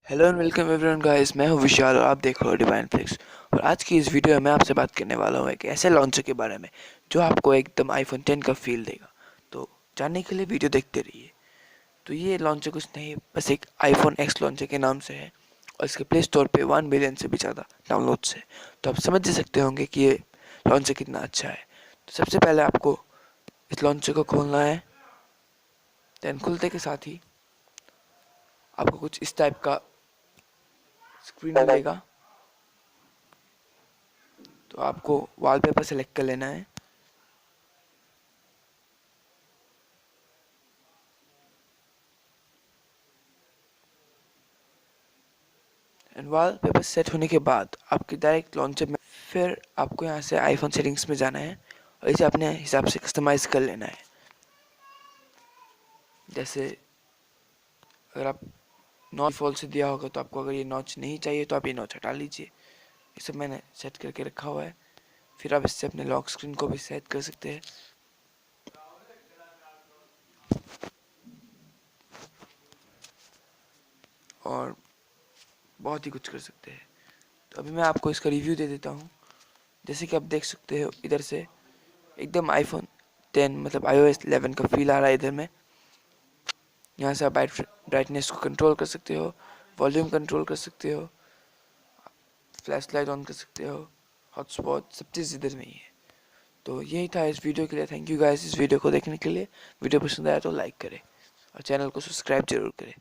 Hello and welcome everyone guys, मैं हूं विशाल और आप देख रहे हो डिवाइन फ्लिक्स। और आज की इस वीडियो में मैं आपसे बात करने वाला हूं एक ऐसे लॉन्चर के बारे में जो आपको एकदम आईफोन 10 का फील देगा। तो जानने के लिए वीडियो देखते रहिए। तो ये लॉन्चर कुछ नहीं, बस एक आईफोन एक्स लॉन्चर के नाम से है और इसके प्ले स्टोर पे 1 बिलियन से भी ज़्यादा डाउनलोड्स है। तो आप समझ ही सकते होंगे कि ये लॉन्चर कितना अच्छा है। तो सबसे पहले आपको इस लॉन्चर को खोलना है। दैन खुलते के साथ ही आपको कुछ इस टाइप का स्क्रीन मिलेगा। तो आपको वॉलपेपर सेलेक्ट कर लेना है। एंड वॉलपेपर सेट होने के बाद आपके डायरेक्ट लॉन्चर में फिर आपको यहाँ से आईफोन सेटिंग्स में जाना है और इसे अपने हिसाब से कस्टमाइज़ कर लेना है। जैसे अगर आप नॉच डिफ़ॉल्ट से दिया होगा तो आपको अगर ये नॉच नहीं चाहिए तो आप ये नॉच हटा लीजिए। ये सब मैंने सेट करके रखा हुआ है। फिर आप इससे अपने लॉक स्क्रीन को भी सेट कर सकते हैं और बहुत ही कुछ कर सकते हैं। तो अभी मैं आपको इसका रिव्यू दे देता हूँ। जैसे कि आप देख सकते हो इधर से एकदम आईफोन 10 मतलब iOS 11 का फील आ रहा है इधर में। यहाँ से आप ब्राइटनेस को कंट्रोल कर सकते हो, वॉल्यूम कंट्रोल कर सकते हो, फ्लैश लाइट ऑन कर सकते हो, हॉटस्पॉट, सब चीज़ इधर में ही है। तो यही था इस वीडियो के लिए। थैंक यू गाइस इस वीडियो को देखने के लिए। वीडियो पसंद आया तो लाइक करें और चैनल को सब्सक्राइब जरूर करें।